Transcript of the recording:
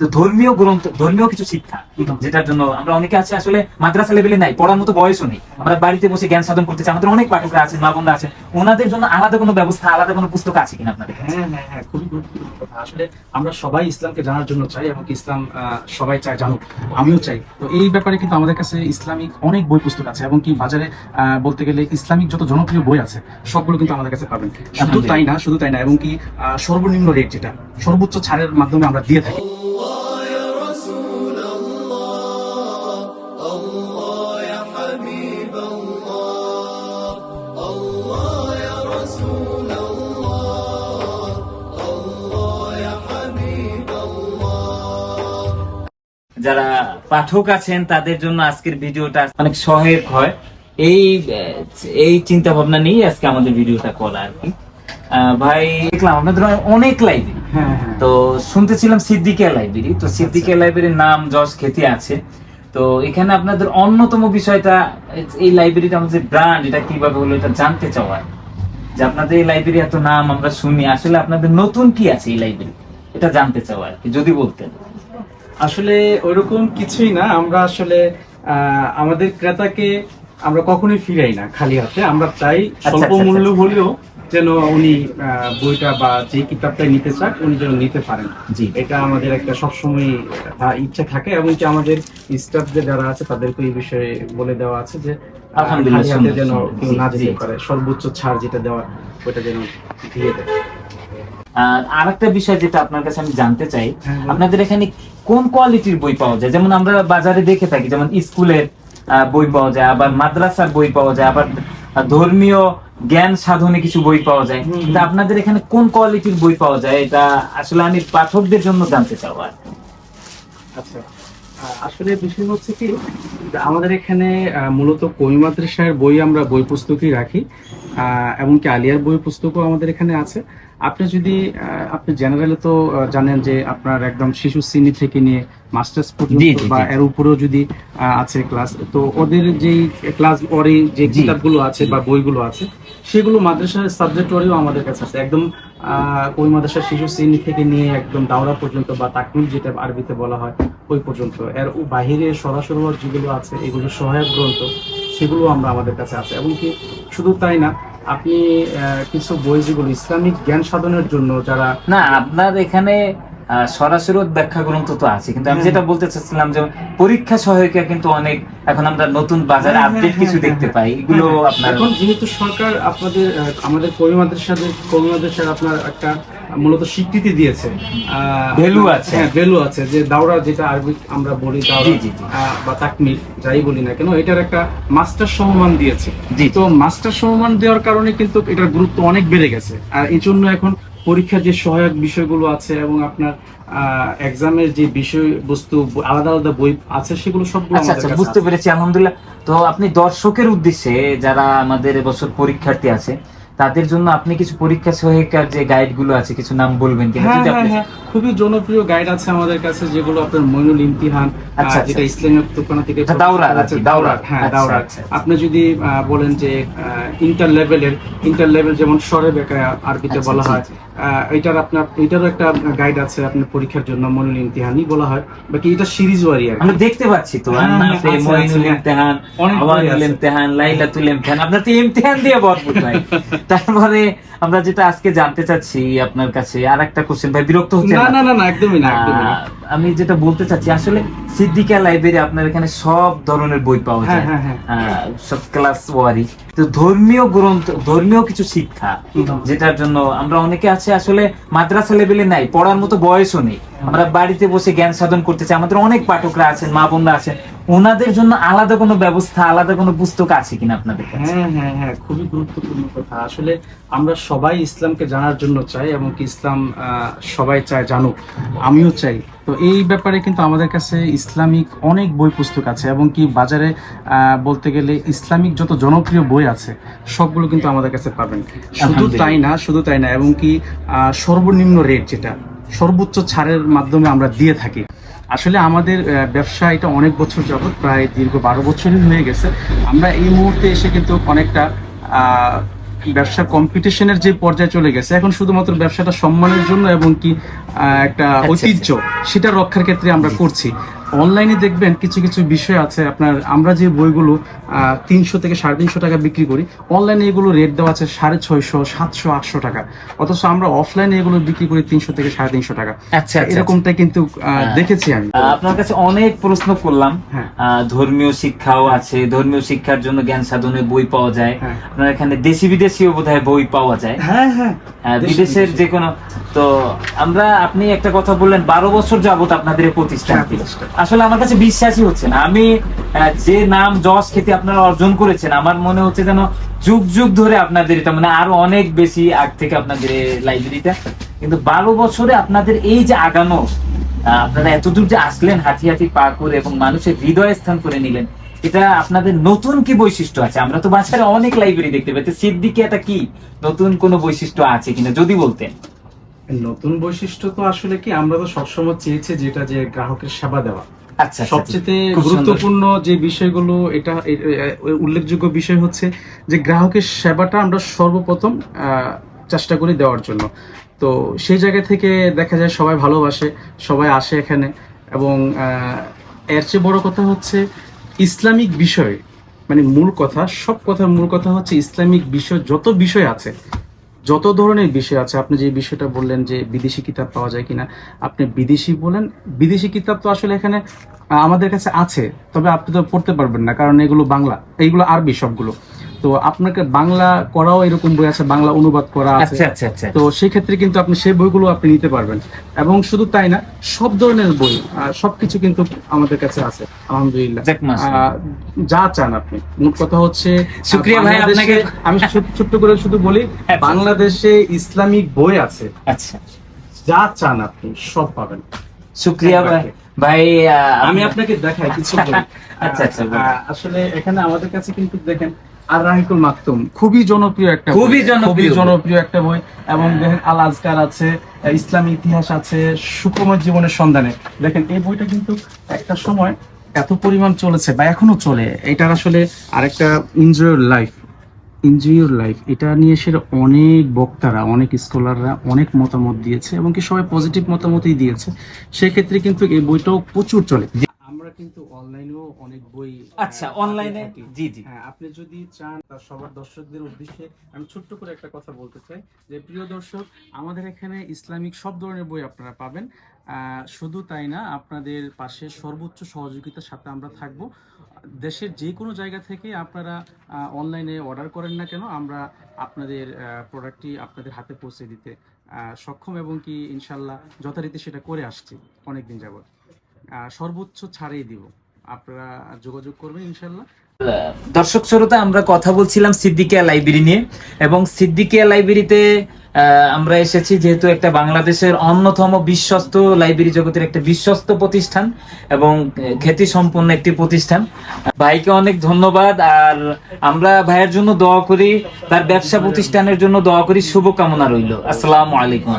তো ধর্মীয় গ্রন্থ, ধর্মীয় কিছু শিক্ষা, যেটার জন্য আমরা অনেকে আছে আসলে মাদ্রাসা লেভেলে নাই, পড়ার মতো বয়সও নেই, আমরা বাড়িতে বসে জ্ঞান সাধন করতে চাই। আমাদের অনেক পাঠকরা আছেন, মা বোনরা আছেন, ওনাদের জন্য আলাদা কোনো ব্যবস্থা, আলাদা কোনো পুস্তক আছে কিনা আপনাদের কাছে? হ্যাঁ হ্যাঁ হ্যাঁ, খুবই গুরুত্বপূর্ণ কথা। আসলে আমরা সবাই ইসলামকে জানার জন্য চাই এবং ইসলাম সবাই চায় জানুক, আমিও চাই। তো এই ব্যাপারে কিন্তু আমাদের কাছে ইসলামিক অনেক বই পুস্তক আছে এবং কি বাজারে বলতে গেলে ইসলামিক যত জনপ্রিয় বই আছে সবগুলো কিন্তু আমাদের কাছে পাবেন। শুধু তাই না এবং কি সর্বনিম্ন রেট, যেটা সর্বোচ্চ ছাড়ের মাধ্যমে আমরা দিয়ে থাকি। যারা পাঠক আছেন তাদের জন্য আজকের ভিডিওটা অনেক সহায়ক হয়, এই এই চিন্তা ভাবনা নিয়ে আজকে আমাদের ভিডিওটা করা আর কি। ভাই দেখলাম আপনাদের অনেক লাইব্রেরি, তো শুনতেছিলাম সিদ্দিকিয়া লাইব্রেরি, তো সিদ্দিকিয়া লাইব্রেরির নাম যশ খ্যাতি আছে। তো এখানে আপনাদের অন্যতম বিষয়টা, এই লাইব্রেরিটা আমাদের ব্র্যান্ড, এটা কিভাবে হলো এটা জানতে চাওয়া, যে আপনাদের এই লাইব্রেরি এত নাম আমরা শুনি, আসলে আপনাদের নতুন কি আছে এই লাইব্রেরি, এটা জানতে চাওয়া আর কি, যদি বলতেন। আসলে ওইরকম কিছুই না, আমরা আসলে আমাদের ক্রেতাকে আমরা কখনোই ফিরাই না খালি হাতে। আমরা চাই স্বল্প মূল্য হলেও যেন উনি বইটা বা যে কিতাবটাই নিতে চান উনি যেন নিতে পারেন। এটা আমাদের একটা সবসময় ইচ্ছা থাকে এবং কি আমাদের স্টাফদের যারা আছে তাদেরকে এই বিষয়ে বলে দেওয়া আছে যে আলহামদুলিল্লাহ যেন কেউ না যেতে পারে, সর্বোচ্চ ছাড় যেটা দেওয়া ওইটা যেন দিয়ে দেয়। আর একটা বিষয় যেটা আপনার কাছে আমি জানতে চাই, আপনাদের এখানে কোন কোয়ালিটির বই পাওয়া যায়? যেমন আমরা বাজারে দেখে থাকি, যেমন স্কুলের বই পাওয়া যায়, আবার মাদ্রাসার বই পাওয়া যায়, আবার ধর্মীয় জ্ঞান সাধনে কিছু বই পাওয়া যায়। কিন্তু আপনাদের এখানে কোন কোয়ালিটির বই পাওয়া যায়, এটা আসলে আমি পাঠকদের জন্য জানতে চাও। আচ্ছা, আসলে বিষয় হচ্ছে কি, আমাদের এখানে মূলত কওমি মাদ্রাসার বই, আমরা বই পুস্তকই রাখি, এমনকি আলিয়ার বই পুস্তকও আমাদের এখানে আছে। আপনি যদি আপনি জেনারেলে তো জানেন যে আপনার একদম শিশু শ্রেণী থেকে নিয়ে মাস্টার্স পর্যন্ত বা এর উপরেও যদি আছে ক্লাস, তো ওদের যেই ক্লাস ওরে যে কিতাবগুলো আছে বা বইগুলো আছে সেগুলো মাদ্রাসার সাবজেক্ট ওরেও আমাদের কাছে আছে। একদম ওই মাদ্রাসার শিশু শ্রেণী থেকে নিয়ে একদম দাওরা পর্যন্ত বা তাকমিল যেটা আরবিতে বলা হয় ওই পর্যন্ত, এর বাহিরে সরাসরি যেগুলো আছে এগুলো সহায়ক গ্রন্থ, সেগুলো আমরা আমাদের কাছে আছে। এবং কি শুধু তাই না, আপনি কিছু বই যেগুলো ইসলামিক জ্ঞান সাধনের জন্য, যারা না আপনার এখানে সরাসরি ব্যাখ্যা গ্রন্থ তো আছে, কিন্তু আমি যেটা বলতে চাচ্ছিলাম যে পরীক্ষা সহায়িকা কিন্তু অনেক এখন আমরা নতুন বাজারে আপডেট কিছু দেখতে পাই, এগুলো আপনার এখন যেহেতু সরকার আমাদের কওমি মাদ্রাসার আপনার একটা মূলত স্বীকৃতি দিয়েছে, ভ্যালু আছে, হ্যাঁ ভ্যালু আছে, যে দাওরা যেটা আরবি আমরা বলি দাওরা বা তাকমিল যাই বলি না কেন, এটার একটা মাস্টার সমমান দিয়েছে। তো মাস্টার সমমান দেওয়ার কারণে কিন্তু এটার গুরুত্ব অনেক বেড়ে গেছে। আর এই জন্য এখন পরীক্ষার যে সহায়ক বিষয়গুলো আছে এবং আপনার এক্সামের যে বিষয়বস্তু আলাদা আলাদা বই আছে সেগুলো সবগুলো বুঝতে পেরেছি, আলহামদুলিল্লাহ। তো আপনি দর্শকের উদ্দেশ্যে, যারা আমাদের এবছর পরীক্ষার্থী আছে তাদের জন্য আপনি কিছু পরীক্ষা সহায়িকার যে গাইড গুলো আছে কিছু নাম বলবেন কিনা? খুবই জনপ্রিয় গাইড আছে আমাদের কাছে, যেগুলো আপনার মইনুল ইমতিহান, যেটা ইসলামিক তুলনা থেকে দাওরা। আপনি যদি বলেন যে ইন্টার লেভেল যেমন সরে বেকা আরবিতে বলা হয়, এটারও একটা গাইড আছে আপনার পরীক্ষার জন্য, মইনুল ইমতিহানই বলা হয়, বাকি এটা সিরিজ ওয়ারি আর আমরা দেখতে পাচ্ছি তো মইনুল ইমতিহান, আওয়ানুল ইমতিহান, লাইলাতুল ইমতিহান, আপনার তো ইমতিহান দিয়ে ভরপুর ভাই। তারপরে আমরা যেটা আজকে জানতে চাচ্ছি আপনার কাছে, আর একটা কোশ্চেন ভাই, বিরক্ত হচ্ছেন না একদমই না। আমি যেটা বলতে চাচ্ছি, আসলে সিদ্দিকিয়া লাইব্রেরি আপনার এখানে সব ধরনের বই পাওয়া যায়, সব ক্লাস ওয়ারি। তো ধর্মীয় গ্রন্থ, ধর্মীয় কিছু শিক্ষা, যেটার জন্য আমরা অনেকে আছে আসলে মাদ্রাসা লেভেলে নাই, পড়ার মতো বয়সও নেই, আমরা বাড়িতে বসে জ্ঞান সাধন করতে চাই। আমাদের অনেক পাঠকরা আছেন, মা বোনরা আছেন, ওনাদের জন্য আলাদা কোনো ব্যবস্থা, আলাদা কোনো পুস্তক আছে কিনা আপনাদের কাছে? হ্যাঁ, খুবই গুরুত্বপূর্ণ কথা। আসলে আমরা সবাই ইসলামকে জানার জন্য চাই এবং ইসলাম সবাই চায় জানুক, আমিও চাই। তো এই ব্যাপারে কিন্তু আমাদের কাছে ইসলামিক অনেক বই পুস্তক আছে এবং কি বাজারে বলতে গেলে ইসলামিক যত জনপ্রিয় বই আছে সবগুলো কিন্তু আমাদের কাছে পাবেন। শুধু তাই না এবং কি সর্বনিম্ন রেট, যেটা সর্বোচ্চ ছাড়ের মাধ্যমে আমরা দিয়ে থাকি। আসলে আমাদের ব্যবসা এটা অনেক বছর যাবত, প্রায় দীর্ঘ 12 বছরই হয়ে গেছে। আমরা এই মুহূর্তে এসে কিন্তু অনেকটা ব্যবসা কম্পিটিশনের যে পর্যায়ে চলে গেছে, এখন শুধুমাত্র ব্যবসাটা সম্মানের জন্য এবং কি একটা ঐতিহ্য সেটা রক্ষার ক্ষেত্রে আমরা করছি। অনলাইনে দেখবেন কিছু কিছু বিষয় আছে আপনার, আমরা যে বইগুলো 300 থেকে 350 টাকা বিক্রি করি, অনলাইনে এগুলো রেট দেওয়া আছে 650, 700, 800 টাকা, অথচ আমরা অফলাইনে এগুলো বিক্রি করি 300 থেকে 350 টাকা। আচ্ছা, এরকমটা কিন্তু দেখেছি আমি। আপনার কাছে অনেক প্রশ্ন করলাম। হ্যাঁ। ধর্মীয় শিক্ষাও আছে, ধর্মীয় শিক্ষার জন্য জ্ঞান সাধনের বই পাওয়া যায়। হ্যাঁ। আপনার এখানে দেশি বিদেশিও বোধহয় বই পাওয়া যায়। হ্যাঁ হ্যাঁ, বিদেশের যে কোনো। তো আপনি একটা কথা বললেন 12 বছর যাবত আপনাদের এই প্রতিষ্ঠান। আসলে আমার কাছে বিশ্বাসই হচ্ছে না। আমি যে নাম যশ খ্যাতি আপনারা অর্জন করেছেন, আমার মনে হচ্ছে যেন যুগ যুগ ধরে আপনাদের এটা, মানে আরো অনেক বেশি আগ থেকে আপনাদের লাইব্রেরিটা। কিন্তু 12 বছরে আপনাদের এই যে আগানো, আপনারা এতদূর যে আসলেন হাঁটি হাঁটি পা করে এবং মানুষের হৃদয় স্থান করে নিলেন, এটা আপনাদের নতুন কি বৈশিষ্ট্য আছে? আমরা তো বাজারে অনেক লাইব্রেরি দেখতে পাচ্ছি, সিদ্দিকে এটা কি নতুন কোনো বৈশিষ্ট্য আছে কিনা যদি বলতেন। নতুন বৈশিষ্ট্য তো আসলে কি, আমরা তো সবসময় চেয়েছি যেটা যে গ্রাহকের সেবা দেওয়া। আচ্ছা, সবচেয়ে গুরুত্বপূর্ণ যে বিষয়গুলো, এটা উল্লেখযোগ্য বিষয় হচ্ছে যে গ্রাহকের সেবাটা আমরা সর্বপ্রথম চেষ্টা করি দেওয়ার জন্য। তো সেই জায়গা থেকে দেখা যায় সবাই ভালোবাসে, সবাই আসে এখানে। এবং এর চেয়ে বড় কথা হচ্ছে ইসলামিক বিষয়, মানে মূল কথা, সব কথার মূল কথা হচ্ছে ইসলামিক বিষয়। যত বিষয় আছে, যত ধরনের বিষয় আছে, আপনি যে বিষয়টা বললেন যে বিদেশি কিতাব পাওয়া যায় কিনা, আপনি বিদেশি বলেন, বিদেশি কিতাব তো আসলে এখানে আমাদের কাছে আছে, তবে আপনি তো পড়তে পারবেন না, কারণ এগুলো বাংলা, এইগুলো আরবি সবগুলো। তো আপনাকে বাংলা করাও এরকম বই আছে, বাংলা অনুবাদ করা আছে। আচ্ছা। তো সেই ক্ষেত্রে কিন্তু আপনি সেই বইগুলো আপনি নিতে পারবেন। এবং শুধু তাই না, সব ধরনের বই, সবকিছু কিন্তু আমাদের কাছে আছে আলহামদুলিল্লাহ। যা চান আপনি, মোট কথা হচ্ছে শুকরিয়া ভাই আপনাকে। আমি ছোট্ট করে শুধু বলি, বাংলাদেশে ইসলামিক বই আছে, আচ্ছা, যা চান আপনি সব পাবেন। শুকরিয়া ভাই। আমি আপনাকে দেখাই কিছু বই। আচ্ছা, আসলে এখানে আমাদের কাছে কিন্তু দেখেন আর রাহিকুল মাকতুম খুবই জনপ্রিয় একটা একটা বই। এবং দেখেন আল আজকার আছে, ইসলামী ইতিহাস আছে, সুকুমার জীবনের সন্ধানে। দেখেন এই বইটা কিন্তু একটা সময় এত পরিমাণ চলেছে বা এখনো চলে। এটার আসলে আরেকটা এনজয় ইউর লাইফ, এটা নিয়ে সেটা অনেক বক্তারা, অনেক স্কলাররা অনেক মতামত দিয়েছে এবং কি সবাই পজিটিভ মতামতই দিয়েছে। সেক্ষেত্রে কিন্তু এই বইটাও প্রচুর চলে। আমরা কিন্তু অনলাইনেও অনেক বই। আচ্ছা, অনলাইনে জি। হ্যাঁ, আপনি যদি চান, তার সবার দর্শকদের উদ্দেশ্যে আমি ছোট্ট করে একটা কথা বলতে চাই যে প্রিয় দর্শক, আমাদের এখানে ইসলামিক সব ধরনের বই আপনারা পাবেন। শুধু তাই না, আপনাদের পাশে সর্বোচ্চ সহযোগিতার সাথে আমরা থাকব। দেশের যে কোনো জায়গা থেকে আপনারা অনলাইনে অর্ডার করেন না কেন, আমরা আপনাদের প্রোডাক্টটি আপনাদের হাতে পৌঁছে দিতে সক্ষম এবং কি ইনশাল্লাহ যথারীতি সেটা করে আসছি অনেকদিন যাবত। সর্বোচ্চ ছাড়েই দিব, আপনারা যোগাযোগ করবেন ইনশাল্লাহ। দর্শক শ্রোতা, আমরা কথা বলছিলাম সিদ্দিকিয়া লাইব্রেরি নিয়ে, এবং সিদ্দিকিয়া লাইব্রেরিতে আমরা এসেছি যেহেতু একটা বাংলাদেশের অন্যতম বিশ্বস্ত লাইব্রেরি জগতের একটা বিশ্বস্ত প্রতিষ্ঠান এবং খ্যাতি সম্পন্ন একটি প্রতিষ্ঠান। ভাইকে অনেক ধন্যবাদ। আর আমরা ভাইয়ের জন্য দোয়া করি, তার ব্যবসা প্রতিষ্ঠানের জন্য দোয়া করি, শুভকামনা রইল। আসসালামু আলাইকুম।